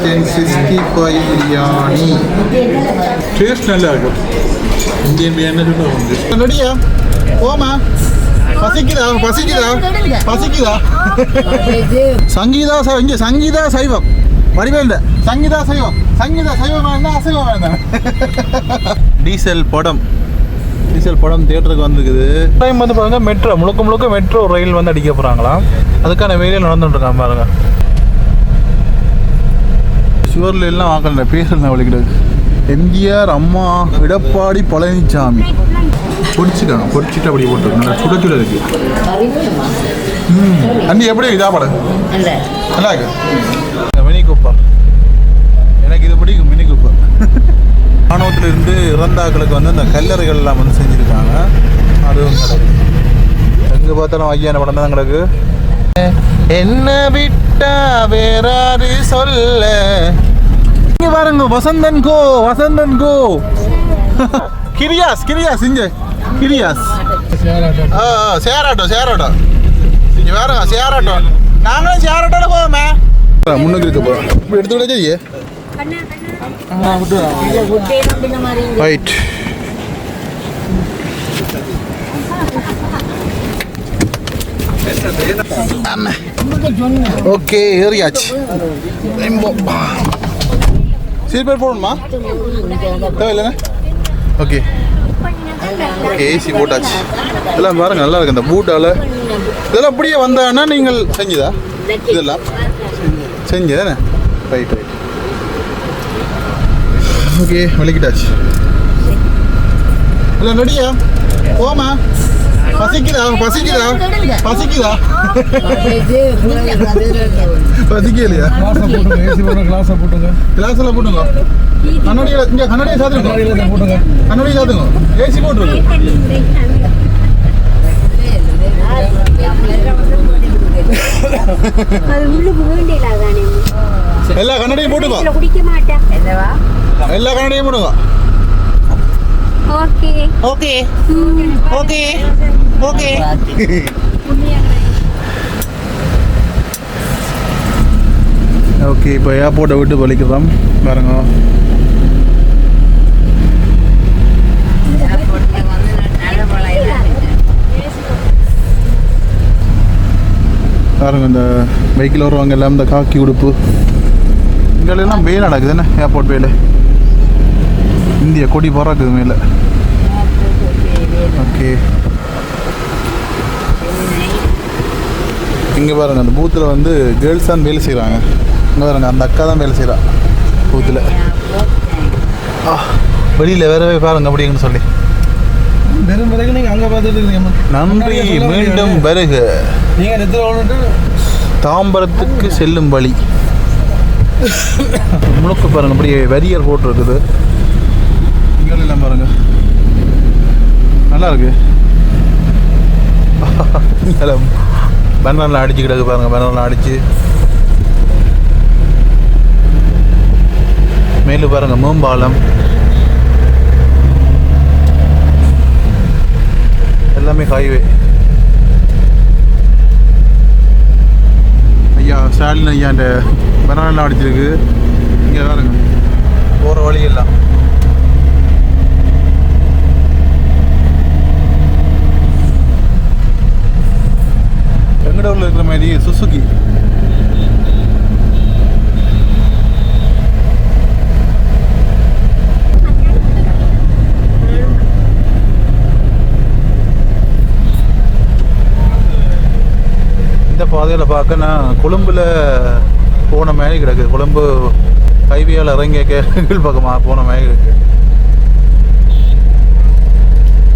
Chicken 65 biryani. Taste நல்லா இருக்கும். Indian biryani சொல்லுவாங்க. ரெடியா? போமா. பசிக்குதா? சங்கீதா இங்கே சங்கீதா சைவம் வடிவே இல்லை. சங்கீதா சைவம் வேண்டாம், அசைவம் வேண்டாம். டீசல் படம் தியேட்டருக்கு வந்துருக்குது. டைம் வந்து பாருங்க, மெட்ரோ முழுக்க மெட்ரோ ரயில் வந்து அடிக்க போகிறாங்களாம். அதுக்கான வேலையில் நடந்துட்டு இருக்காங்க பாருங்க. சுவரில் எல்லாம் வாங்கல பேசுறது வலிக்கிறது. எம்ஜிஆர், அம்மா, எடப்பாடி, பழனிசாமி பொடிச்சிட்டு அப்படி போட்டு சுட இருக்கு. அண்ணி எப்படி இதா படம் நல்லா இருக்கு. மினி கூப்பர் எனக்கு இது பிடிக்கும். மினி கூப்பர் ராணுவத்தில் இருந்து இறந்தாக்களுக்கு வந்து அந்த கல்லறைகள்லாம் வந்து செஞ்சுருக்காங்க. அதுவும் கிடக்கு. எங்கே பார்த்தாலும் ஐயான படம் தான் கிடக்கு. என்ன விட்டா வேறாரு சொல்ல. இங்கே பாருங்க, வசந்தன் கோ கிரியாஸ் இங்க கிரியாஸ். சேராட்டோ இங்க பாருங்க, சேராட்டோ. நாங்களும் சேராட்டோல போவோமே. முன்னுக்கு இருக்க போறோம். இப்படி எடுத்து விட செய்ய ரைட். ஓகே, ஏறியாச்சு. சீட் பெல்ட் போடணுமா? தேவையில்லைண்ணே. ஓகே, ஏசி போட்டாச்சு. இதெல்லாம் பாருங்க, நல்லா இருக்கு. இந்த பூட்டால் இதெல்லாம் அப்படியே வந்தான்னா நீங்கள் செஞ்சுதா? இதெல்லாம் செஞ்சதானே? ரைட். ஓகே, வலிக்கிட்டாச்சு. இல்லை ரெடியா? போமா. பசிக்குதா? பசிக்கலையா? கிளாஸ்ல போட்டுங்க. கண்ணாடியை சாத்துங்க. ஏசி போட்டுருங்க. எல்லா கண்ணாடியும் போட்டுங்க. ஓகே. இப்போ ஏர்போர்ட்டை விட்டு வலிக்கிறோம் பாருங்க. பாருங்க, இந்த பைக்கில் வருவாங்க எல்லாம் இந்த காக்கி உடுப்பு. இங்கெல்லாம் வேலை நடக்குதுன்னு ஏர்போர்ட் வேலை. இந்திய கொடி பறக்குது மேலே. ஓகே, இங்கே பாருங்க, அந்த பூத்தில் வந்து கேர்ள்ஸ் தான் வேலை செய்கிறாங்க. இங்கே பாருங்க, அந்த அக்கா தான் வேலை செய்கிறா பூத்தில். வெளியில் வேறவே பாருங்க அப்படிங்கன்னு சொல்லி. நன்றி, மீண்டும் வருக. தாம்பரத்துக்கு செல்லும் வழி முழுக்க பாருங்க, அப்படியே வரியர் போட்டுருக்குது. இங்கெல்லாம் பாருங்க, நல்லா இருக்கு. பேனர்லாம் அடிச்சு கிடக்கு பாருங்க. பேனர்லாம் அடிச்சு மேலும் பாருங்க, மேம்பாலம் எல்லாமே ஹைவே. ஐயா ஸ்டாலின் ஐயாண்ட பேனர்லாம் அடிச்சிருக்கு. இங்கே பாருங்க, போகிற வழியெல்லாம். பெங்களூரில் இருக்கிற மாதிரி சுசுகி. இந்த பாதையில் பார்க்க நான் கொழும்புல போன மாதிரி கிடக்குது. கொழும்பு ஹைவேயால் இறங்கிய கீழ் பக்கமாக போன மாதிரி இருக்கு.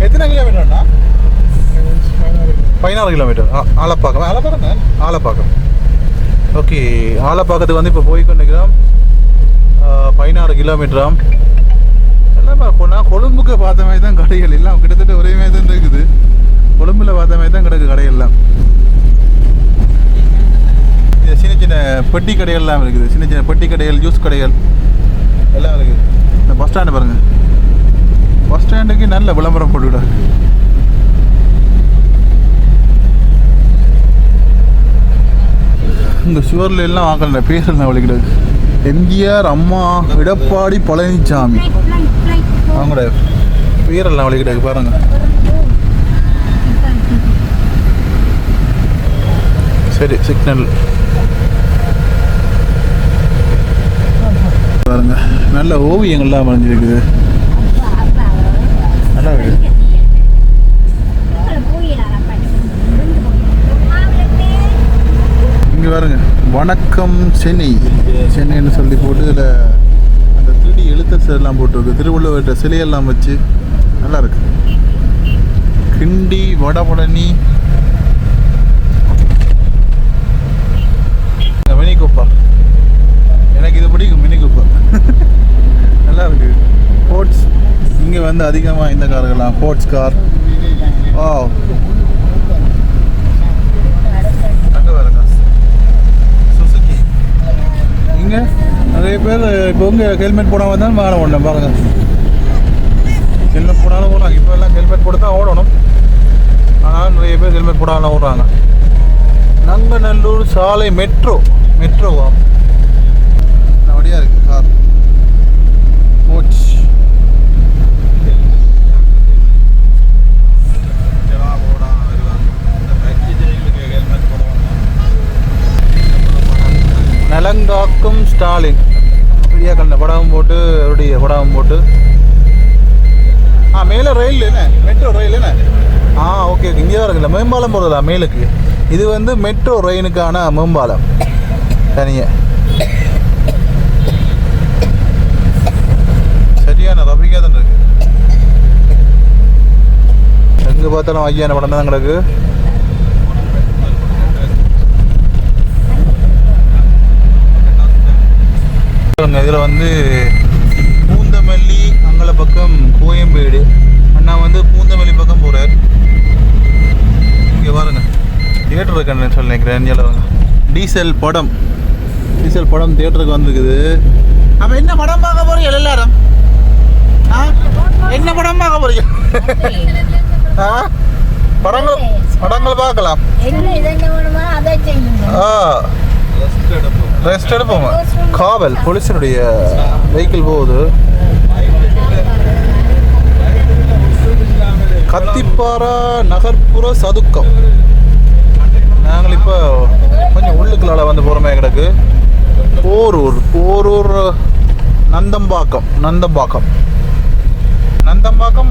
எத்தனை கிலோமீட்டர்னா? 16 கிலோமீட்டர். ஆலப்பாக்கம். ஓகே, ஆலப்பாக்கத்துக்கு வந்து இப்போ போய்கொண்டிருக்கிறோம். 16 கிலோமீட்டராம். எல்லாம் போனால் கொழும்புக்கு பார்த்த மாதிரி தான் கடைகள் எல்லாம் கிட்டத்தட்ட ஒரே மாதிரி தான் இருக்குது. கொழும்புல பார்த்த மாதிரி தான் கிடக்கு கடைகள்லாம். சின்ன சின்ன பெட்டி கடைகள்லாம் இருக்குது. சின்ன சின்ன பெட்டி கடைகள், ஜூஸ் கடைகள் எல்லாம் இருக்குது. இந்த பஸ் ஸ்டாண்டு பாருங்கள். பஸ் ஸ்டாண்டுக்கு நல்ல விளம்பரம் போட்டுவிட. இந்த சுவரில் எல்லாம் வாங்கல பேசுறது வலிக்கிடாது. எம்ஜிஆர், அம்மா, எடப்பாடி பழனிசாமி அவங்களோட பேரெல்லாம் வழிகிட்டு பாருங்க. சரி, சிக்னல் பாருங்க. நல்ல ஓவியங்கள்லாம் வரைஞ்சிருக்குது. நல்லா இருக்குது. இங்கே பாருங்க, வணக்கம் சென்னை சென்னைன்னு சொல்லி போட்டு இதில் அந்த 3D எழுத்தர் எல்லாம் போட்டிருக்கு. திருவள்ளுவர்கிட்ட சிலையெல்லாம் வச்சு நல்லா இருக்கு. கிண்டி, வடபழனி, மினி கூப்பர். எனக்கு இது பிடிக்கும், மினி கூப்பர் நல்லா இருக்கு. ஸ்போர்ட்ஸ் இங்கே வந்து அதிகமாக இந்த கார்கள்லாம் ஸ்போர்ட்ஸ் கார். ஓ அங்கே பாருங்க, சுசுக்கி. இங்கே நிறைய பேர் இப்போ உங்கள் ஹெல்மெட் போடாமல் தான் மேலே ஓடணும் பாருங்க. ஹெல்மெட் போடாமல் ஓடுறாங்க. இப்போ எல்லாம் ஹெல்மெட் போட்டு தான் ஓடணும். ஆனால் நிறைய பேர் ஹெல்மெட் போடாமல் ஓடுறாங்க. நங்கநல்லூர் சாலை மெட்ரோவா அப்படியா இருக்குது கார். கோச் நலங்காக்கும் ஸ்டாலின் பெரிய கண்ண படம் போட்டு அவருடைய படம் போட்டு. மேலே ரயில் என்ன, மெட்ரோ ரயில் என்ன? ஓகே. இங்கே தான் இருக்குல்ல மேம்பாலம் போகிறதா மேலுக்கு. இது வந்து மெட்ரோ ரயிலுக்கான மேம்பாலம் தனியாக. சரியான ரபிகா தான் இருக்கு. எங்கே பார்த்தாலும் ஐயான படம் தான் கிடக்கு. இதில் வந்து பூந்தமல்லி அங்கே பக்கம் கோயம்பேடு. அண்ணா வந்து பூந்தமல்லி பக்கம் போகிறார். இங்கே பாருங்க தியேட்டர் இருக்குன்னு சொல்லி நினைக்கிறேன். டீசல் படம் தியேட்டருக்கு வந்துருக்குது. அப்போ என்ன படம் பார்க்க போறீங்க எல்லாரும்? என்ன படம் பார்க்க போறீங்க? படங்கள் பார்க்கலாம். ரெஸ்ட் எடுப்போம். காவல் போலீஸினுடைய வெஹிக்கிள் போகுது. கத்திப்பாரா நகர்ப்புற சதுக்கம். நாங்கள் இப்போ கொஞ்சம் உள்ளுக்குள்ளால வந்து போகிறோமே கிடக்கு. போரூர் நந்தம்பாக்கம்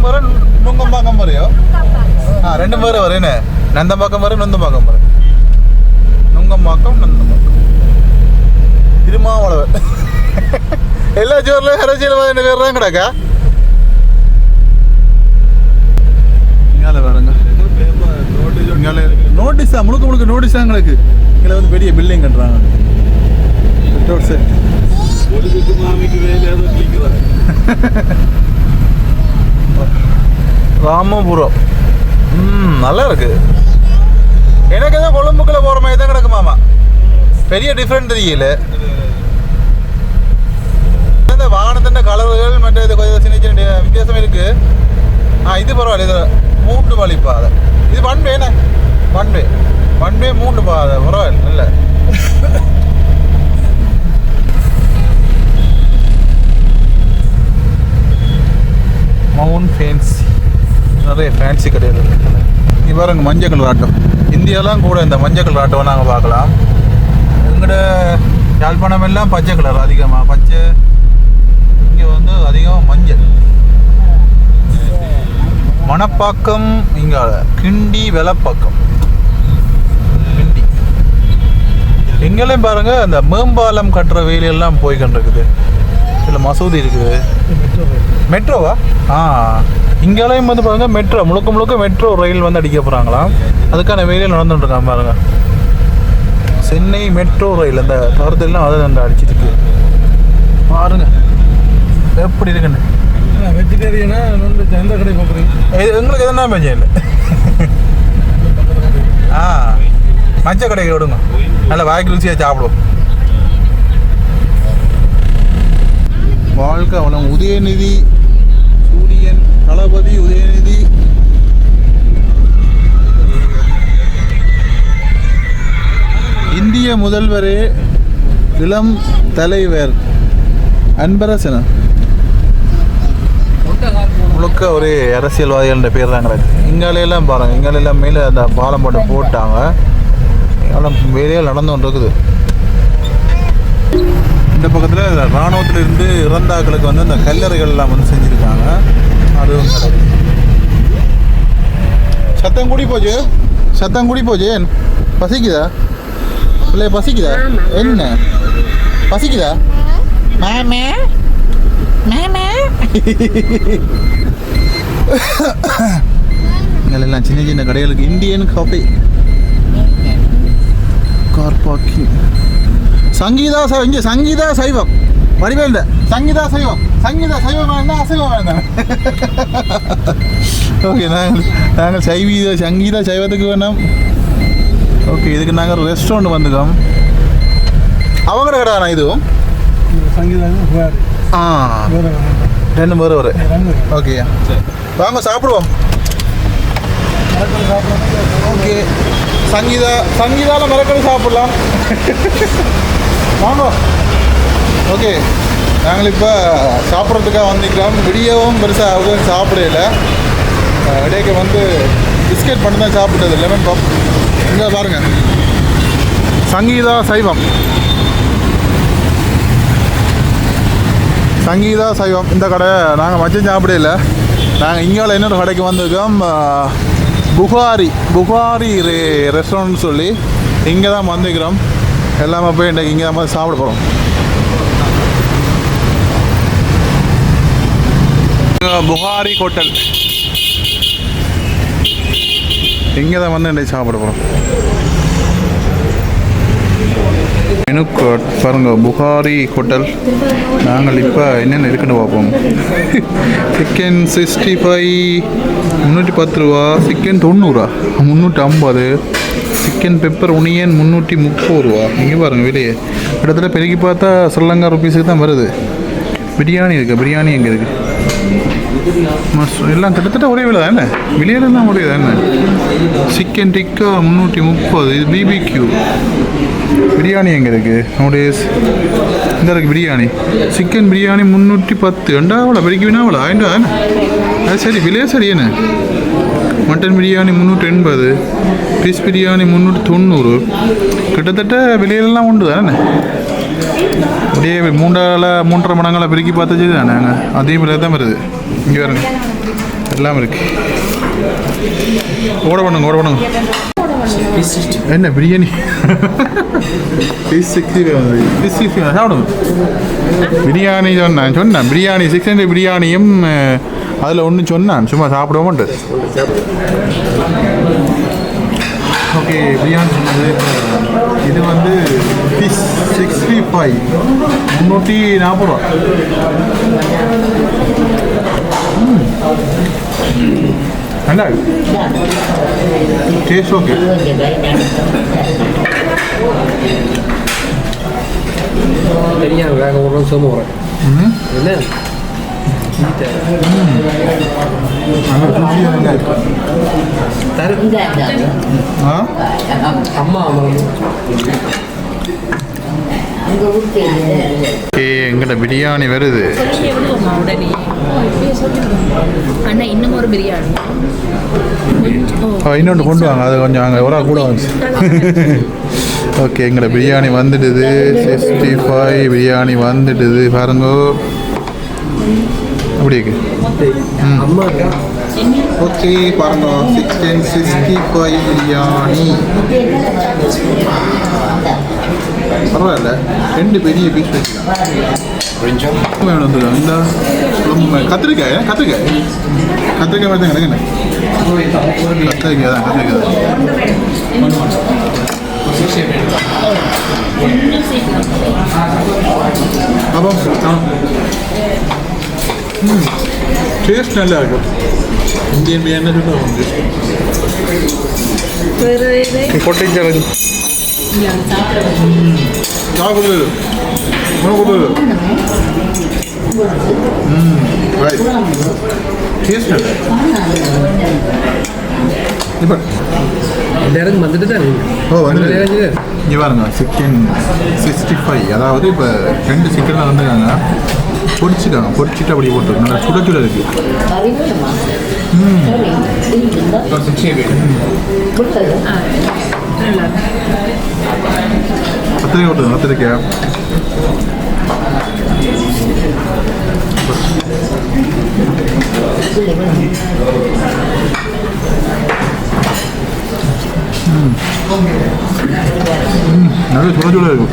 வர நுங்கம்பாக்கம் வரையோ. ரெண்டு பேரும் வர என்ன, நந்தம்பாக்கம் வர நுங்கம்பாக்கம் வர நுங்கம்பாக்கம் திருமாவளவன் எல்லா ஜோர்லையும் அரசியல் பேர் தான் கிடக்கா. நோட்டீஸா முழுக்க நோட்டீஸா எங்களுக்கு. இதில் வந்து பெரிய பில்டிங் கட்டுறாங்க. ராமபுரம் நல்லா இருக்கு. எனக்கு ஏதோ கொழும்புக்குள்ள போகிற மாதிரி தான் கிடக்கு மாமா. பெரிய டிஃப்ரெண்ட் தெரியல. இந்த வாகனத்தின் கலர்கள் மற்ற இது கொஞ்சம் சின்ன வித்தியாசம் இருக்கு. இது பரவாயில்ல. இது 3 வழி பாதை. இது ஒன் வே 3 பாதை பரவாயில்ல. இல்லை மவுண்ட் ஃபேன்சி நிறைய ஃபேன்சி கடைகள் இருக்குது. இது பாருங்க மஞ்சள் கலர் ஆட்டம். இந்தியாலாம் கூட இந்த மஞ்சள் கலர் ஆட்டோவை நாங்கள் பார்க்கலாம். எங்களோட யாழ்ப்பாணம் எல்லாம் பச்சை கலர் அதிகமாக. பச்சை இங்கே வந்து அதிகமாக மஞ்சள். மணப்பாக்கம் இங்கே கிண்டி வெலப்பாக்கம். கிண்டி எங்கேயும் பாருங்க அந்த மேம்பாலம் கட்டுற வேலையெல்லாம் போய் கண்டிருக்குது. இதில் மசூதி இருக்குது. மெட்ரோவா? இங்கேயும் வந்து பாருங்க மெட்ரோ முழுக்க மெட்ரோ ரயில் வந்து அடிக்க போகிறாங்களாம். அதுக்கான வேலையில் நடந்துட்டுருக்காங்க பாருங்க. சென்னை மெட்ரோ ரயில் அந்த தரத்துலாம் அதை அந்த அடிச்சிட்டு இருக்கு பாருங்க எப்படி இருக்குன்னு. வெஜிடேரியனா நான்வெஜ் எந்த கடை பார்க்குறீங்க? எங்களுக்கு எதுனா பஞ்சம் இல்லை. மஞ்ச கடைக்கு விடுங்க, நல்லா வாய்க்கு ருசியாக சாப்பிடுவோம். வாழ்க்கை வளம். உதயநிதி சூரியன் தளபதி உதயநிதி. இந்திய முதல்வரே இளம் தலைவர் அன்பரசன் முழுக்க ஒரு அரசியல்வாதிகள் பேர் தான் கிடக்கு. இங்காலையெல்லாம் பாருங்கள், இங்காலையெல்லாம் மேலே அந்த பாலம் போட்டு போட்டாங்க. எல்லாம் வேலையாக நடந்து கொண்டு இருக்குது. இந்த பக்கத்தில் இராணுவத்திலிருந்து இறந்தாக்களுக்கு வந்து அந்த கல்லறைகள்லாம் வந்து செஞ்சுருக்காங்க. அதுவும் கிடக்கு. சத்தம் கூடி போச்சு, சத்தம் கூடி போச்சு. பசிக்குதா இல்லை? பசிக்குதா? என்ன பசிக்குதா? மாமே மாமே இங்கெல்லாம் சின்ன சின்ன கடைகளுக்கு Indian coffee, car parking. Sangeetha இங்கே சங்கீதா சைவம் வடிவேல் சங்கீதா சைவம், சங்கீதா சைவம் வேண்டாம் அசைவம் வேண்டாம். ஓகே, நாங்கள் சங்கீதா சைவத்துக்கு வேணாம். ஓகே, இதுக்கு நாங்கள் ரெஸ்டாரண்ட் வந்துக்கோம். அவங்களோட கடை தானே இதுவும்? ரெண்டு பேர் ஓகே, வாங்க சாப்பிடுவோம். ஓகே, சங்கீதாவில் மரக்கடை சாப்பிடலாம். வாங்க. ஓகே, நாங்கள் இப்போ சாப்பிட்றதுக்காக வந்துக்கிறோம். விடியவும் பெருசாக அவ்வளோ சாப்பிடல. இடையே வந்து பிஸ்கெட் பண்ணி தான் சாப்பிட்டது, லெமன் பப். இங்கே பாருங்கள், சங்கீதா சைவம், சங்கீதா சைவம். இந்த கடை நாங்கள் மச்சம் சாப்பிடல. நாங்கள் இங்கால இன்னொரு கடைக்கு வந்திருக்கோம், புகாரி ரெஸ்டாரண்ட் சொல்லி. இங்கே தான் வந்துக்கிறோம். எல்லாமே போய் இன்றைக்கு இங்கே தான் சாப்பிட போகிறோம். புகாரி ஹோட்டல், இங்கே தான் வந்து இன்றைக்கு சாப்பிட போகிறோம். மெனு கார்ட் பாருங்கள், புகாரி ஹோட்டல். நாங்கள் இப்போ என்னென்ன இருக்குன்னு பார்ப்போம். சிக்கன் 65 310 ரூபா, சிக்கன் 90 350, சிக்கன் பெப்பர் ஒனியன் 330 ரூபா. இங்கே பாருங்கள், வெளியே இடத்துல பெருக்கி பார்த்தா ஸ்ரீலங்கா ருபீஸுக்கு தான் வருது. பிரியாணி இருக்குது, பிரியாணி எங்கே இருக்குது? எல்லாம் கிட்டத்தட்ட ஒரே விலை தானே, விலையிலெல்லாம் ஒரே தானே. சிக்கன் டிக்கா 330, இது பிபிக்யூ. பிரியாணி எங்கே இருக்குது? நோடேஸ் இந்த இருக்குது பிரியாணி. சிக்கன் பிரியாணி 310. ரெண்டாவளா பெருக்கிவினா அவ்வளோ ஆயிண்டா தானே. அது சரி, விலையே சரி என்ன. Mutton biryani 380, piece biryani 390. கிட்டத்தட்ட விலையிலெல்லாம் உண்டு தானே. அப்படியே 3.5 மடங்களை பெருக்கி பார்த்துச்சு தானே. அதே மாதிரி தான் வருது. இங்கே வருங்க, எல்லாம் இருக்கு. ஓட பண்ணுங்க. என்ன பிரியாணி? சாப்பிடுங்க. பிரியாணி சொன்னேன் பிரியாணி 600 பிரியாணியும் அதில் ஒன்று சொன்னான், சும்மா சாப்பிடுவோம்ட்டு. ஓகே, பிரியாணி சொன்னது. இது வந்து ஃபிஷ் 65 340 ரூபா. நல்லா டேஸ்ட். ஓகே, என்ன எங்கட பிரியாணி வருது. இன்னொன்று கொண்டு வாங்க, அது கொஞ்சம் அங்கே ஒரு கூட வந்துச்சு. ஓகே, எங்கட பிரியாணி வந்துடுது. 65 பிரியாணி வந்துடுது பாருங்க. அப்படி இருக்கு. ஓகே பாருங்க, 65 பிரியாணி பரவாயில்ல. 2 பெரிய பீஸ் வச்சுக்கலாம். வந்துடும். இந்த கத்திரிக்காய் மாதிரி தான் எனக்கு. கத்திரிக்காய் தான் அப்போ டேஸ்ட் நல்லா இருக்கும். இந்தியன் பிரியாணி கொட்டை சாப்பிடுது. டேஸ்ட் இப்போ எல்லாரும் வந்துட்டு தான் ஓ வந்து இங்கே பாருங்க சிக்கன் 65 அதாவது இப்போ 2 சிக்கன் வந்துருக்காங்க பொரிச்சிட்டாங்க பொரிச்சிட்டு அப்படி போட்டு நல்லா சுட சுட இருக்கு கத்திரிக்காய் ஓட்டுது கத்திரிக்காய் நிறைய சுட சுட இருக்கும்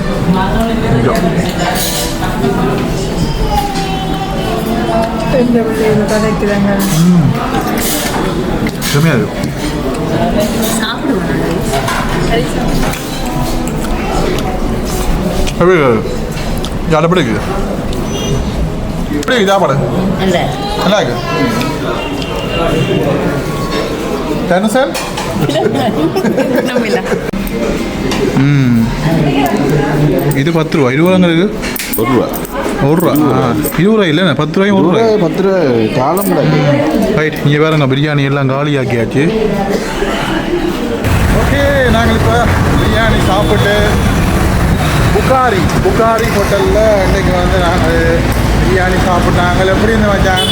செம்மையாக இருக்கும் எப்படி எப்படி இருக்குது எப்படி இதா படம் நல்லா இருக்கு என்ன சார் இது 10 ரூபா 20 ரூபாங்க இருக்கு 1 ரூபா 1 ரூபா 20 ரூபா இல்லைண்ணா 10 ரூபாயும் 1 ரூபா 10 ரூபா காலம் ரைட் இங்கே பாருங்க பிரியாணி எல்லாம் காலி ஆக்கியாச்சு ஓகே நாங்கள் இப்போ பிரியாணி சாப்பிட்டு புகாரி ஹோட்டலில் இன்றைக்கி வந்து நாங்கள் பிரியாணி சாப்பிட்டாங்க எப்படி இருந்து வச்சாங்க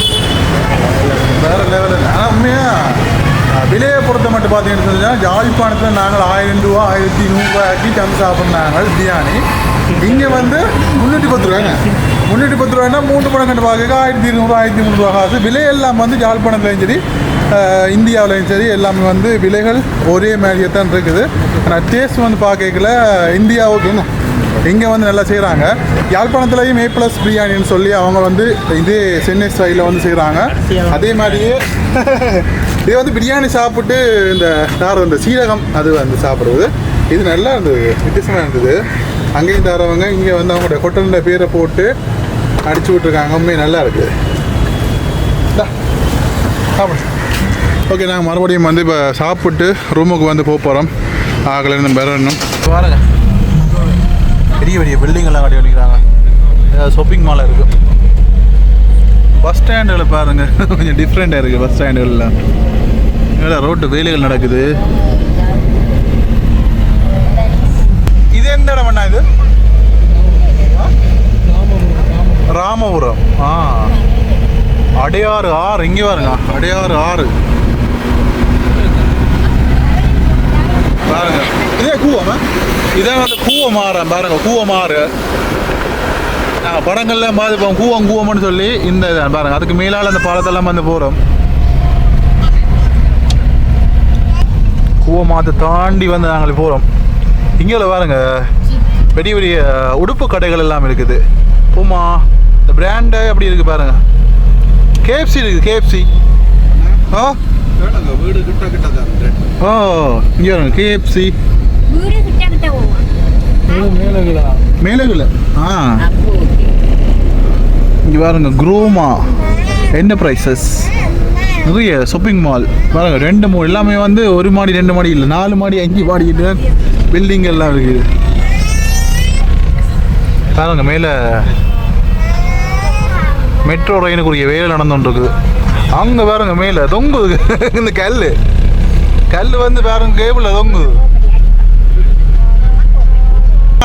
வேறு லெவலில் ஆனால் உண்மையாக விலையை பொறுத்த மட்டும் பார்த்தீங்கன்னு சொன்னால் யாழ்ப்பாணத்தில் நாங்கள் 1000 ரூபா 1100 ரூபாய்க்கு தந்து சாப்பிட்றாங்க பிரியாணி இங்கே வந்து 310 ரூபாங்க 310 ரூபாய்னா 3 மணி கண்டு பார்க்க 1200 1300 ரூபா காசு விலையெல்லாம் வந்து யாழ்ப்பாணத்துலையும் சரி இந்தியாவிலையும் சரி எல்லாமே வந்து விலைகள் ஒரே மாதிரியே தான் இருக்குது ஆனால் டேஸ்ட் வந்து பார்க்கல இந்தியாவுக்கு என்ன இங்கே வந்து நல்லா செய்கிறாங்க யாழ்ப்பாணத்துலேயும் A+ பிரியாணின்னு சொல்லி அவங்க வந்து இதே சென்னை ஸ்டைலில் வந்து செய்கிறாங்க அதே மாதிரியே இது வந்து பிரியாணி சாப்பிட்டு இந்த சீரகம் அது வந்து சாப்பிட்றது இது நல்லா இருந்தது வித்தியாசமாக இருந்தது அங்கேயும் தரவங்க இங்கே வந்து அவங்களோட ஹோட்டலோட பேரை போட்டு அடிச்சு விட்ருக்காங்க உண்மையை நல்லா இருக்குது சாப்பிடு ஓகே நாங்கள் மறுபடியும் வந்து இப்போ சாப்பிட்டு ரூமுக்கு வந்து போகிறோம் ஆகலேருந்து பெறணும் பாருங்க பெரிய பெரிய பில்டிங்கெல்லாம் கட்டி வச்சுக்கிறாங்க ஷாப்பிங் மால் இருக்குது பஸ் ஸ்டாண்டுகளை பாருங்கள் கொஞ்சம் டிஃப்ரெண்ட்டாக இருக்குது பஸ் ஸ்டாண்டுகள்லாம் இல்லை ரோட்டு வேலைகள் நடக்குது இது எந்த இடம் என்ன இது ராமபுரம் அடையாறு ஆறு இங்கே பாருங்க அடையாறு ஆறு பாருங்க இதே கூவமா இதே வந்து கூவமாறேன் பாருங்க கூவமாறு நாங்கள் படங்கள்லாம் பார்த்துப்போம் கூவம்னு சொல்லி இந்த இதான் பாருங்க அதுக்கு மேலால் அந்த பாலத்தெல்லாம் வந்து போகிறோம் கூவமாத்தை தாண்டி வந்து நாங்கள் போகிறோம் இங்கே பாருங்க பெரிய பெரிய உடுப்பு கடைகள் எல்லாம் இருக்குது பூமா இந்த பிராண்டு அப்படி இருக்குது பாருங்க KFC இருக்குது KFC வீடு கிட்ட கிட்ட இங்கே பாருங்க KFC மேலகுல இங்கே பாருங்க குரோமா என்டர்பிரைசஸ் நிறைய ஷாப்பிங் மால் பாருங்க 2 3 எல்லாமே வந்து 1 மாடி 2 மாடி இல்லை 4 மாடி 5 மாடி பில்டிங் எல்லாம் இருக்குது பாருங்க மேலே மெட்ரோ ரயிலுக்குரிய வேலை நடந்துகிட்டு அங்கே பாருங்க மேலே தொங்குது இந்த கல் வந்து பாருங்க கேபிளில் தொங்குது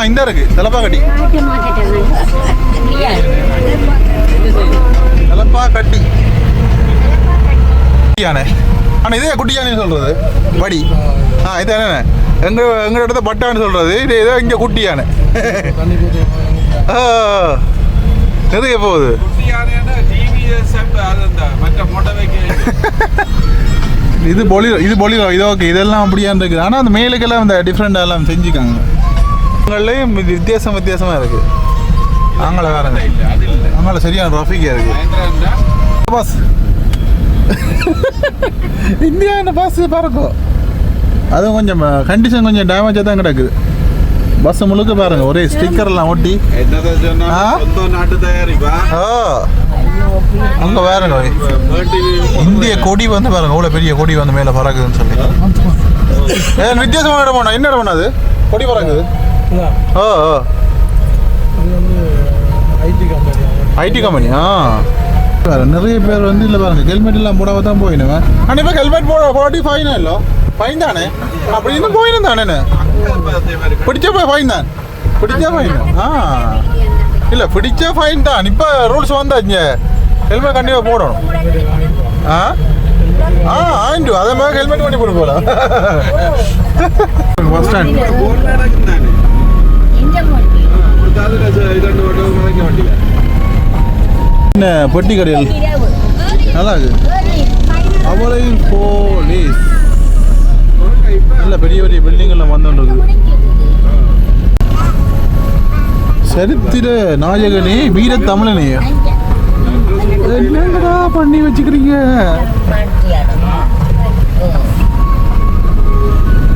இந்த இருக்கு தலப்பாக்கட்டி தலப்பாக்கட்டி யானை ஆனால் இதே குட்டி யானைன்னு சொல்கிறது படி இது என்ன எங்கள் இடத்த பட்டான்னு சொல்கிறது இது ஏதோ இங்கே குட்டி யானை நிறைய போகுது இது பொலிரோ இது ஓகே இதெல்லாம் அப்படியான்னு இருக்குது ஆனால் அந்த மேலுக்கெல்லாம் இந்த டிஃப்ரெண்டாக எல்லாம் செஞ்சுக்காங்க அவங்களையும் இது வித்தியாசமாக இருக்குது அவங்கள வேறங்க அவங்கள சரியான ட்ராஃபிக்காக இருக்குது பஸ் இந்தியாவில் பஸ் பறக்கும் அதுவும் கொஞ்சம் கண்டிஷன் கொஞ்சம் டேமேஜாக தான் கிடக்குது பஸ் முழுக்க பாருங்க ஒரே ஸ்டிக்கர்லாம் ஒட்டி அங்கே பாருங்க இந்திய கொடி வந்து பாருங்க அவ்வளோ பெரிய கொடி வந்து மேலே பறக்குதுன்னு சொல்லி வித்தியாசமான இடம் போனா என்ன இடம் பண்ணாது கொடி பறக்குது ஐடி கம்பெனி நிறைய பேர் வந்து இல்லை பாருங்க ஹெல்மெட் எல்லாம் போடாம தான் போயிடுவேன் ஆனால் இப்போ ஹெல்மெட் போட 45 இல்லை ஃபைன் தானே அப்படி இன்னும் போயிடும் தானே பிடிச்ச ஃபைன் தான் பிடிச்ச ஃபைன் இல்லை பிடிச்ச ஃபைன் தான் இப்போ ரூல்ஸ் வந்தாச்சு ஹெல்மெட் கண்டிப்பாக போடணும் ஆயிட்டு அதே மாதிரி ஹெல்மெட் பண்ணி போட்டு போகலாம் பஸ் ஸ்டாண்ட் என்ன பெட்டி கடையில் நல்லா இருக்கு அவளை போலீஸ் நல்ல பெரிய பெரிய பில்டிங்கெல்லாம் வந்துருக்கு சரித்திர நாயகனே வீர தமிழனே என்னங்கடா பண்ணி வச்சுக்கிறீங்க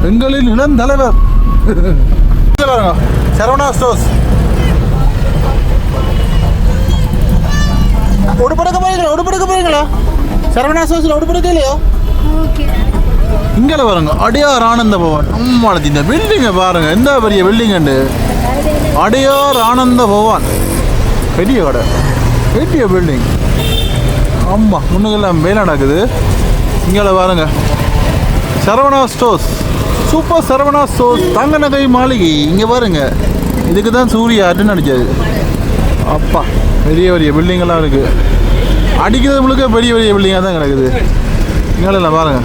எங்களின் இளம் தலைவர் சரவணா ஸ்டோர்ஸ் உடுப்படக்க போறீங்களா சரவணா ஸ்டோர்ஸ்ல உடுப்படக்க இல்லையோ இங்கே பாருங்க அடையார் ஆனந்த பவன் அம்மாடி இந்த பில்டிங்கை பாருங்க எந்த பெரிய பில்டிங் உண்டு அடையார் ஆனந்த பவன் பெரிய கடை பெரிய பில்டிங் ஆமாம் முன்னுக்கெல்லாம் வேலை நடக்குது இங்கே பாருங்க Saravana stores super Saravana stores தங்க நகை மாளிகை இங்கே பாருங்க இதுக்கு தான் சூர்யா அட்டன் அடித்தது அப்பா பெரிய பெரிய பில்டிங்கெல்லாம் இருக்குது அடிக்கிறது முழுக்க பெரிய பெரிய பில்டிங்காக தான் கிடக்குது இங்கே பாருங்க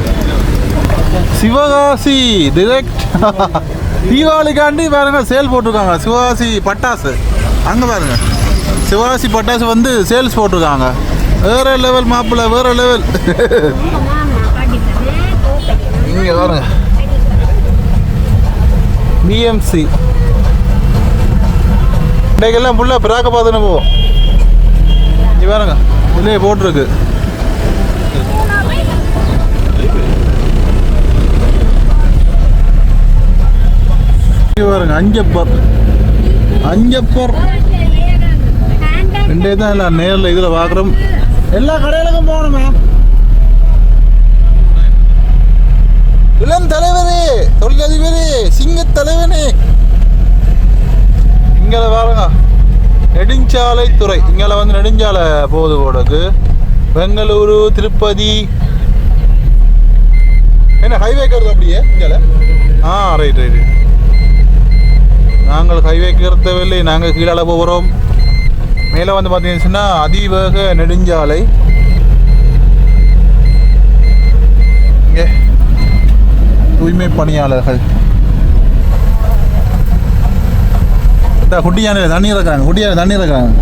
சிவகாசி டிரெக்ட் தீபாவளிக்காண்டி பாருங்க சேல் போட்டிருக்காங்க சிவகாசி பட்டாசு அங்கே பாருங்க சிவகாசி பட்டாசு வந்து சேல்ஸ் போட்டிருக்காங்க வேற லெவல் மாப்பிள்ள வேற லெவல் இங்கே பாருங்க பிஎம்சி இன்றைக்கெல்லாம் ஃபுல்லாக பிராக்க பார்த்துன்னு போவோம் இங்கே பாருங்க இதுலேயே போட்டிருக்கு பாருங்க அஞ்சப்பர் ரெண்டே தான் இல்லை நேரில் இதில் பார்க்குறோம் எல்லா கடைகளுக்கும் போகணுமே இளம் தலைவரே தொழிலதிபரே சிங்க தலைவனே இங்கே பாருங்க நெடுஞ்சாலை துறை இங்கே வந்து நெடுஞ்சாலை போகுது போடக்கு பெங்களூரு திருப்பதி என்ன ஹைவேக்கிறது அப்படியே இங்கே ரைட் ரைட் நாங்கள் ஹைவேக்கு இருந்தவில்லை நாங்கள் கீழே போகிறோம் மேலே வந்து பார்த்தீங்கன்னா அதிவேக நெடுஞ்சாலை இங்கே தூய்மை பணியாளர்கள் இந்த குட்டி யானையில் தண்ணி இறக்குறாங்க குட்டி யானை தண்ணி இறக்குறாங்க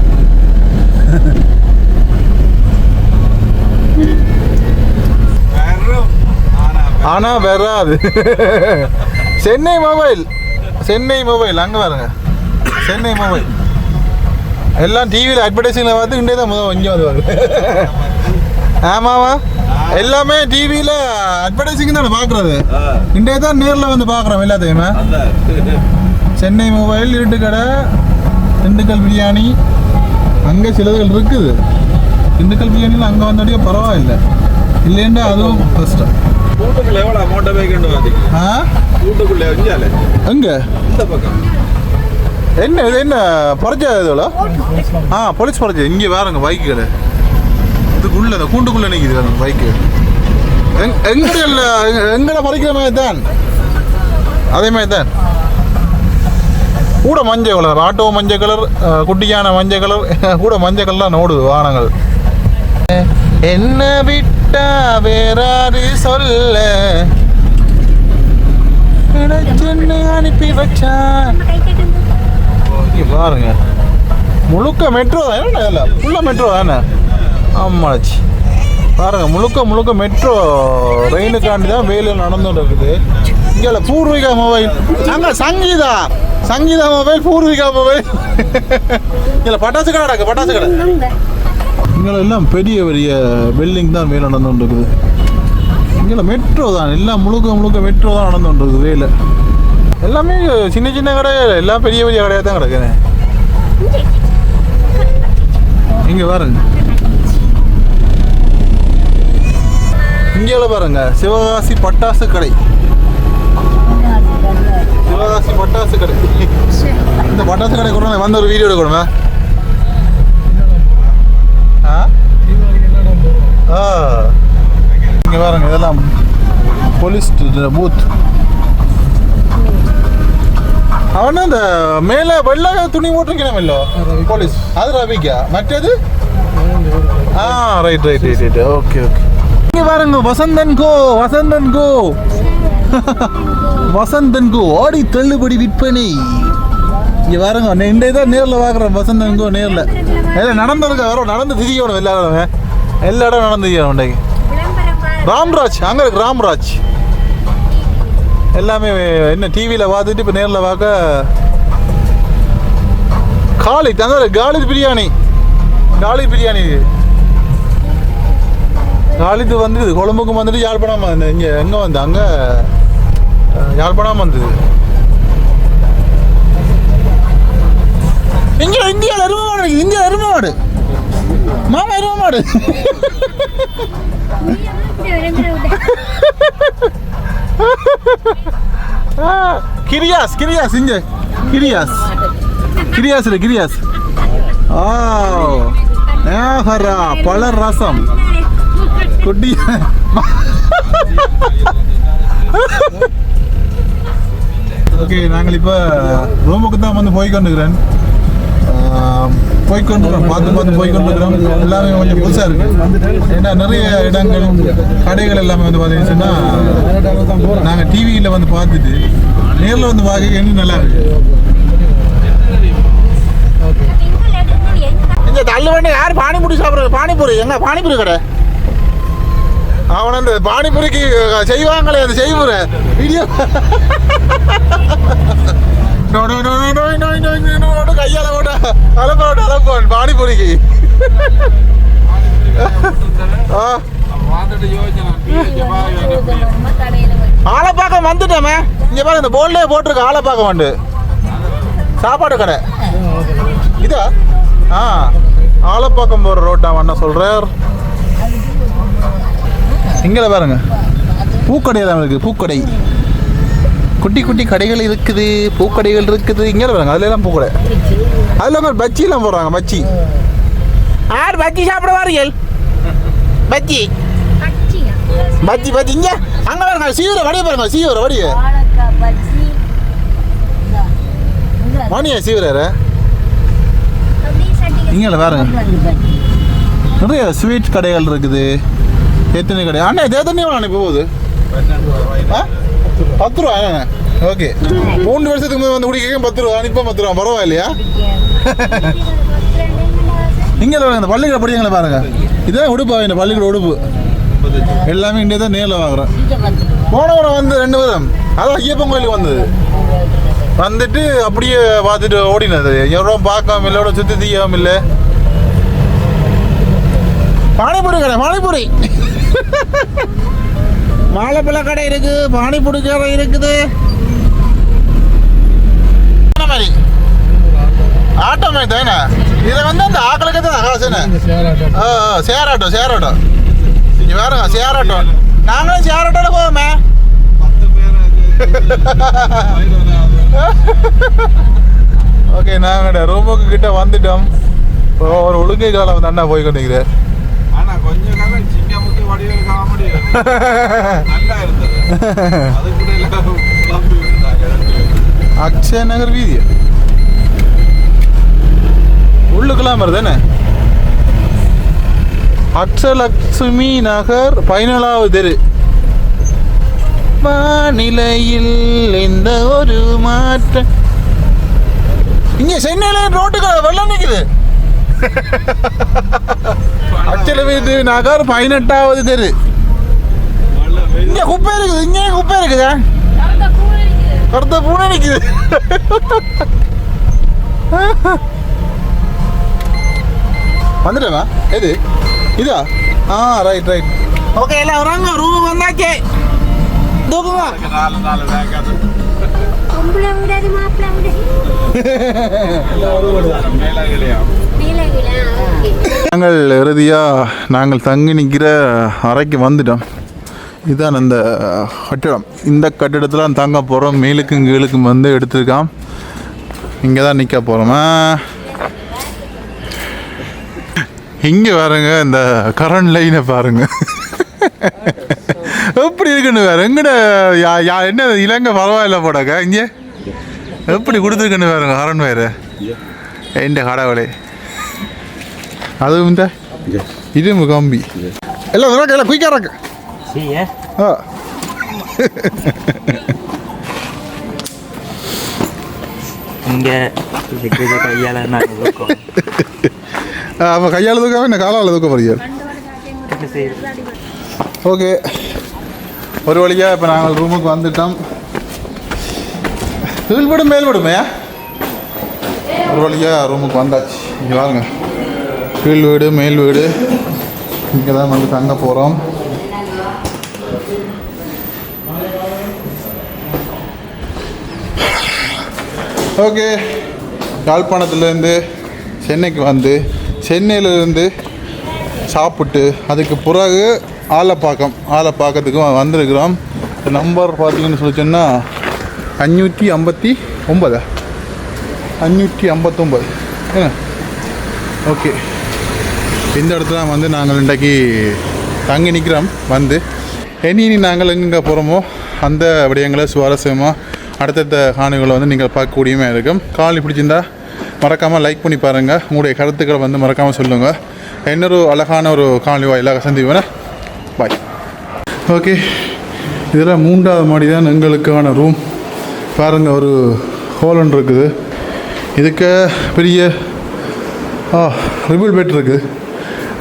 ஆனால் வராது சென்னை மொபைல் அங்கே பாருங்க சென்னை மொபைல் எல்லாம் டிவியில் அட்வர்டைஸிங்கில் பார்த்து இண்டே தான் முதல் இங்கே வந்து ஆமாவா எல்லாமே டிவியில் அட்வர்டைஸிங் தானே பார்க்குறது இண்டே தான் நேரில் வந்து பார்க்குறோம் எல்லாத்தையுமே சென்னை மொபைல் இருட்டு கடை திண்டுக்கல் பிரியாணி அங்கே சிலதுகள் இருக்குது திண்டுக்கல் பிரியாணியில் அங்கே வந்தோடைய பரவாயில்லை இல்லைன்னா அதுவும் கஷ்டம் கூட்டுக்குள்ள எவ்வளோ அமௌண்ட்டை வைக்கணும் பார்த்தீங்க கூட்டுக்குள்ளே வச்சாலே எங்கே இந்த பக்கம் என்ன இது என்ன பறிச்சா இதோட போலீஸ் பறிச்சது இங்கே வேறங்க பைக்கு கடை இதுக்குள்ள இந்த கூண்டுக்குள்ளே நிற்கிது வேறுங்க பைக்கு எங்கட பறிக்கிற மாதிரி தான் அதே மாதிரி தான் கூட மஞ்சள் கலர் ஆட்டோ மஞ்சள் கலர் குட்டியான மஞ்சள் கலர் கூட மஞ்சள் கலர்லாம் ஓடுது வாகனங்கள் என்ன விட்டா வேறாரு சொல்ல அனுப்பி வச்சான் பாருங்க முழுக்க மெட்ரோ தான் என்ன ஃபுல்லாக மெட்ரோ தானே ஆமாச்சு பாருங்க முழுக்க மெட்ரோ ரயிலுக்காண்டி தான் வேலையில் நடந்துட்டு இருக்குது இங்கே பூர்விகா மொபைல் அங்கே சங்கீதா மொபைல் பூர்விகா மொபைல் இல்லை பட்டாசு கடை நடக்கு பட்டாசு கடை இங்கே எல்லாம் பெரிய பெரிய பில்டிங் தான் வேலை நடந்துட்டு இருக்குது இங்கே மெட்ரோ தான் எல்லாம் முழுக்க மெட்ரோ தான் நடந்துட்டு இருக்குது வேலை எல்லாமே சின்ன சின்ன கடை எல்லாம் பெரிய பெரிய கடையாக தான் கிடக்குது இங்கே பாருங்க இங்கே பாருங்க சிவகாசி பட்டாசு கடை சிவகாசி பட்டாசு கடை இந்த பட்டாசு கடை கூட வந்து ஒரு வீடியோ எடுக்கணுமே இங்கே பாருங்க இதெல்லாம் போலீஸ் வந்துட்டு பூத். அவனா இந்த மேலே வெள்ளை துணி போட்டிருக்கணும் இல்லோ போலீஸ், அது ரவிக்கா. மற்றது right right right right okay okay. இங்கே பாருங்க வசந்தன் கோ, வசந்தன் கோ, வசந்தன் கோ ஆடி தள்ளுபடி விற்பனை. இங்கே பாருங்க இந்த இதை நேரில் பார்க்குறேன். வசந்தன் கோ நேரில் எல்லாம் நடந்திருக்க வரோம், நடந்து திரிக்கணும் எல்லாரும், எல்லா இடம் நடந்து திரிக்கணும். ராம்ராஜ் அங்கே இருக்கு, ராம்ராஜ் எல்லாமே என்ன டிவியில் பார்த்துட்டு இப்போ நேரில் பார்க்க காலித், அந்த Khalid biryani, Khalid biryani Khalid வந்துடுது. கொழம்புக்கும் வந்துட்டு யாழ்ப்பாணம் வந்து இங்கே எங்கே வந்து அங்கே யாழ்ப்பாணம் வந்தது. இங்கே இந்தியாவில் எருமை மாடு, இந்தியாவில் எருமை மாடு மாமா, எருமை மாடு. கிரியாஸ் கிரியாஸ் இங்கே கிரியாஸ் கிரியாஸ் இல்லை கிரியாஸ். நேஹரா பழ ரசம் குட்டி. ஓகே, நாங்கள் இப்போ ரூமுக்கு தான் வந்து போய்கொண்டுக்கிறேன், போய்கொண்டுக்கிறோம், பார்த்து போய்கொண்டுக்கிறோம். எல்லாமே கொஞ்சம் புதுசாக இருக்குது. ஏன்னா நிறைய இடங்கள் கடைகள் எல்லாமே வந்து பார்த்தீங்கன்னா நாங்கள் டிவியில் வந்து பார்த்துட்டு நேரில் வந்து பார்க்க இன்னும் நல்லா இருக்கு. இந்த தள்ளுவண்டி யார் பானிபூரி சாப்பிட்றது? பானிபூரி எங்க பானிபூரி கடை? அவன் அந்த பானிபூரிக்கு செய்வாங்களே அந்த செய்முற வீடியோ கையால போட்ட அலப்பான் பானிபூரிக்கு. ஆலப்பாக்கம் வந்துட்டோமே. இங்க பாருங்க இந்த போர்ட்லயே போட்டிருக்கு ஆலப்பாக்கம் வந்து சாப்பாடு கடை. இதா ஆலப்பாக்கம் போகிற ரோட்டா அண்ணா சொல்றார். இங்கே பாருங்க பூக்கடை தான் இருக்குது, பூக்கடை குட்டி குட்டி கடைகள் இருக்குது, பூக்கடைகள் இருக்குது. இங்கே பாருங்க அதுல எல்லாம் பூக்கடை, அதுல பஜ்ஜிலாம் போடுறாங்க. பஜ்ஜி யார் பஜ்ஜி சாப்பிட வாரீர்கள்? பஜ்ஜி பஜ்ஜி பஜ்ஜி இங்கே அங்கே பாருங்க சீவர வடிய பாருங்க, சீவர வடிய மணியா சீவர. இங்கே பாருங்க நிறைய ஸ்வீட் கடைகள் இருக்குது. எத்தனை கடை அண்ணா? எத்தனை எவ்வளோ போகுது? 10 ரூபா. ஓகே, 3 வருஷத்துக்கு முதல் வந்து குடிக்க 10 ரூபா, இப்போ 10 ரூபா பரவாயில்லையா? இங்கே இந்த பள்ளிக்கூட படிங்களா பாருங்க, இதான் உடுப்பா, இந்த பள்ளிக்கூட உடுப்பு எல்லாமே இங்கே தான் நேரில் வாங்குறேன். போன வாரம் வந்து 2 வாரம் அதான் ஐயப்பன் கோயிலுக்கு வந்தது, வந்துட்டு அப்படியே பார்த்துட்டு ஓடினது. எவ்வளோ பார்க்காம இல்லை, எவ்வளோ சுற்றி தீயாம இல்லை. பானிபூரி கடை, பானிபூரி வாழைப்பழ கடை இருக்கு, பானிபூரி கடை இருக்குது. மாதிரி ஆட்டோ மாதிரி தானே இதை வந்து அந்த ஆக்களுக்கு தான் காசுன்னு. சேர் ஆட்டோ, சேர் ஆட்டோ இங்கே வேறுங்க, சேர் ஆட்டோ. நாங்களும் சேர் ஆட்டோவில் போவோமே. ஓகே, நாங்கள் ரூமுக்கு கிட்ட வந்துட்டோம். ஒரு ஒழுங்கை காலம் வந்து அண்ணா போய் கொண்டிருக்கிறார். கொஞ்சம் காலம் சிங்கமுத்து வடிவேல் காமெடி நல்லா இருந்தது. அக்ஷய நகர் வீதி உள்ளுக்கெல்லாம் வருதுன்னு. அக்ஷலட்சுமி நகர் 14வது தெரு. வானிலையில் எந்த ஒரு மாற்றம். இங்கே சென்னையில் ரோட்டுக்கு வெள்ளம் நிற்குது. அக்ஷலட்சுமி நகர் 18வது தெரு. இங்கே குப்பை இருக்குது, இங்கே குப்பை இருக்குதா? கருத்த பூனை நிற்குது. வந்துட்டேவா? எது இதா? Right right. ஓகே, எல்லாம் வராங்க, ரூம் வந்தாச்சே. தூக்குவா நாங்கள் இறுதியாக நாங்கள் தங்கி நிற்கிற அறைக்கு வந்துட்டோம். இதுதான் அந்த கட்டிடம். இந்த கட்டிடத்தில் தங்க போகிறோம். மேலுக்கும் கீழுக்கும் வந்து எடுத்துருக்கான். இங்கே தான் நிற்க போகிறோமா. இங்கே பாருங்க, இந்த கரண்ட் லைனை பாருங்க எப்படி எப்படி இருக்குன்னு வேறு எங்கட என்ன இலங்கை பரவாயில்ல போடாக்க இங்கே எப்படி கொடுத்துருக்குன்னு வேறுங்க ஹரன் வேறு எந்த கடவுளே அதுவும் இந்த இரும்பு கம்பி எல்லாம் எல்லாம் குயிக்காக இருக்கு ஆ இங்கே கையால் அப்போ கையால் தூக்காம என்ன காலால் தூக்க போறீங்க ஓகே ஒரு வழியாக இப்போ நாங்கள் ரூமுக்கு வந்துட்டோம் கீழ்விடும் மேல்விடுமையா ஒரு வழியாக ரூமுக்கு வந்தாச்சு இங்கே வாங்க கீழ் வீடு மேல் வீடு இங்கே தான் வந்து தங்க போகிறோம் ஓகே யாழ்ப்பாணத்துலேருந்து சென்னைக்கு வந்து சென்னையிலேருந்து சாப்பிட்டு அதுக்கு பிறகு ஆலப்பாக்கத்துக்கு வந்திருக்கிறோம் நம்பர் பார்த்தீங்கன்னு சொல்லி சொன்னால் 559 559 ஓகே இந்த இடத்துல வந்து நாங்கள் இன்றைக்கி தங்கி நிற்கிறோம் வந்து இனி நாங்கள் எங்கே போகிறோமோ அந்த விடயங்களை சுவாரஸ்யமாக அடுத்தடுத்த காணொளிகளை வந்து நீங்கள் பார்க்கக்கூடியமே இருக்கும். காணொளி பிடிச்சிருந்தா மறக்காமல் லைக் பண்ணி பாருங்கள். உங்களுடைய கருத்துக்களை வந்து மறக்காமல் சொல்லுங்கள். இன்னொரு அழகான ஒரு காணொளி வாயிலாக சந்திப்பேன். பாய். ஓகே, இதில் 3வது மாடி தான் எங்களுக்கான ரூம். பாருங்கள், ஒரு ஹோல் ஒன்று இருக்குது. இதுக்கு பெரிய ட்ரிபிள் பெட் இருக்குது.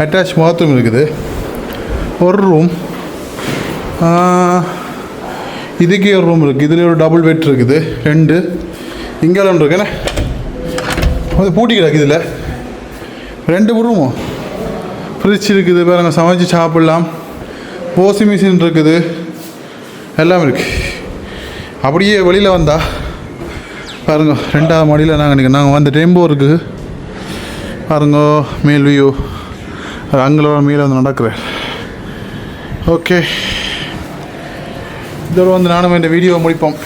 அட்டாச் பாத்ரூம் இருக்குது. ஒரு ரூம், இதுக்கே ஒரு ரூம் இருக்குது. இதில் ஒரு டபுள் பெட் இருக்குது 2. இங்கே ஒன்று இருக்குண்ணே, அது பூட்டி கிடக்கு. இதில் 2 ரூமும் ஃப்ரிட்ஜ் இருக்குது. பாருங்க, சமைச்சு சாப்பிட்லாம். வாஷிங் மிஷின் இருக்குது, எல்லாம் இருக்குது. அப்படியே வெளியில் வந்தால் பாருங்க, 2வது மாடியில் நாங்கள் வந்த டெம்போ இருக்குது. பாருங்க, மேல் வியூ. அது அங்கே மேலே வந்து நடக்கிறேன். ஓகே, இதோட வந்து நானும் இந்த வீடியோவை முடிப்போம்.